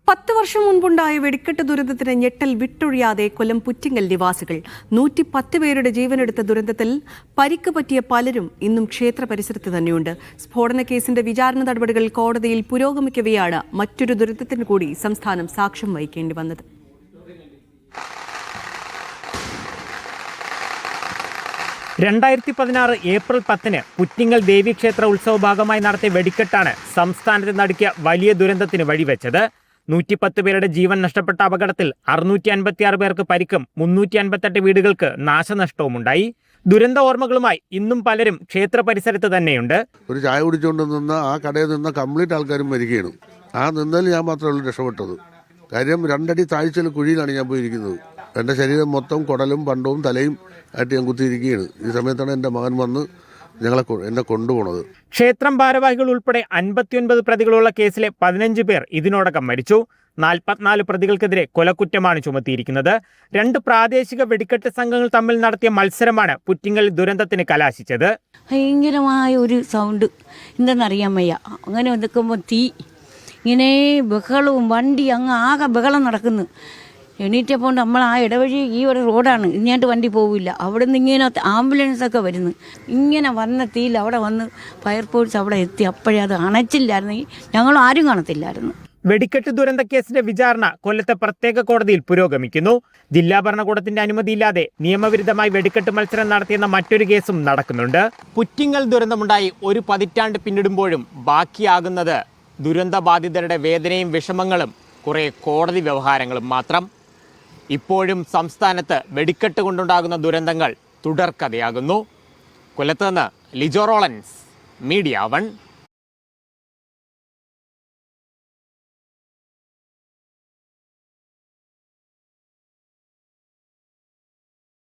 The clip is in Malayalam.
10 വർഷം മുൻപുണ്ടായ വെടിക്കെട്ട് ദുരന്തത്തിന് ഞെട്ടൽ വിട്ടൊഴിയാതെ കൊല്ലം പുറ്റിങ്ങൽ നിവാസികൾ 110 പേരുടെ ജീവനെടുത്ത ദുരന്തത്തിൽ പരിക്ക് പറ്റിയ പലരും ഇന്നും ക്ഷേത്ര പരിസരത്ത് തന്നെയുണ്ട്. സ്ഫോടന കേസിന്റെ വിചാരണ നടപടികൾ കോടതിയിൽ പുരോഗമിക്കവെയാണ് മറ്റൊരു ദുരന്തത്തിന് കൂടി സംസ്ഥാനം സാക്ഷ്യം വഹിക്കേണ്ടി വന്നത്. ഏപ്രിൽ 10 പുറ്റിങ്ങൽ ദേവീക്ഷേത്ര ഉത്സവ ഭാഗമായി നടത്തിയ വെടിക്കെട്ടാണ് സംസ്ഥാനത്ത് നടുക്കിയ വലിയ ദുരന്തത്തിന് വഴിവെച്ചത്. 110 പേരുടെ ജീവൻ നഷ്ടപ്പെട്ട അപകടത്തിൽ 656 പേർക്ക് പരിക്കും 358 വീടുകൾക്ക് നാശനഷ്ടവുമുണ്ടായി. ദുരന്ത ഓർമ്മകളുമായി ഇന്നും പലരും ക്ഷേത്ര പരിസരത്ത് തന്നെയുണ്ട്. ഒരു ചായ കുടിച്ചുകൊണ്ട് നിന്ന ആ കടയിൽ നിന്ന കംപ്ലീറ്റ് ആൾക്കാരും മരിക്കുകയാണ്. ആ നിന്നതിൽ ഞാൻ മാത്രമേ ഉള്ളൂ രക്ഷപ്പെട്ടത്. കാര്യം 2 അടി താഴ്ചയിൽ കുഴിയിലാണ് ഞാൻ പോയിരിക്കുന്നത്. എൻ്റെ ശരീരം മൊത്തം കുടലും പണ്ടവും തലയും ആയിട്ട് ഞാൻ കുത്തിയിരിക്കുകയാണ്. ഈ സമയത്താണ് എൻ്റെ മകൻ വന്ന് എന്നെ കൊണ്ടുപോകുന്നത്. ക്ഷേത്രം ഭാരവാഹികൾ ഉൾപ്പെടെ 59 പ്രതികളുള്ള കേസിലെ 15 പേർ ഇതിനോടകം മരിച്ചു. 44 പ്രതികൾക്കെതിരെ കൊലക്കുറ്റമാണ് ചുമത്തിയിരിക്കുന്നത്. 2 പ്രാദേശിക വെടിക്കെട്ട് സംഘങ്ങൾ തമ്മിൽ നടത്തിയ മത്സരമാണ് പുറ്റിങ്ങൽ ദുരന്തത്തിന് കലാശിച്ചത്. ഭയങ്കരമായ ഒരു സൗണ്ട് എന്തെന്നറിയാൻ വയ്യ. അങ്ങനെ നിൽക്കുമ്പോൾ തീ ഇങ്ങനെ ബഹളവും വണ്ടി അങ്ങ് ആകെ ബഹളം നടക്കുന്നു. എണീറ്റപ്പോൾ നമ്മൾ ആ ഇടവഴി ഈ ഒരു റോഡാണ്, ഇങ്ങോട്ട് വണ്ടി പോവില്ല. അവിടെ നിന്ന് ഇങ്ങനെ ആംബുലൻസൊക്കെ വരുന്നു. ഇങ്ങനെ വന്ന തീയിൽ അവിടെ വന്ന് ഫയർഫോഴ്സ് അവിടെ എത്തി. അപ്പോഴേ അത് അണച്ചില്ലായിരുന്നെങ്കിൽ ഞങ്ങൾ ആരും കാണത്തില്ലായിരുന്നു. വെടിക്കെട്ട് ദുരന്ത കേസിന്റെ വിചാരണ കൊല്ലത്തെ പ്രത്യേക കോടതിയിൽ പുരോഗമിക്കുന്നു. ജില്ലാ ഭരണകൂടത്തിന്റെ അനുമതിയില്ലാതെ നിയമവിരുദ്ധമായി വെടിക്കെട്ട് മത്സരം നടത്തിയെന്ന മറ്റൊരു കേസും നടക്കുന്നുണ്ട്. പുറ്റിങ്ങൽ ദുരന്തമുണ്ടായി 1 പതിറ്റാണ്ട് പിന്നിടുമ്പോഴും ബാക്കിയാകുന്നത് ദുരന്തബാധിതരുടെ വേദനയും വിഷമങ്ങളും കുറെ കോടതി വ്യവഹാരങ്ങളും മാത്രം. ഇപ്പോഴും സംസ്ഥാനത്ത് വെടിക്കെട്ട് കൊണ്ടുണ്ടാകുന്ന ദുരന്തങ്ങൾ തുടർക്കഥയാകുന്നു. കൊല്ലത്ത് നിന്ന് ലിജോ റോളൻസ്, മീഡിയ 1.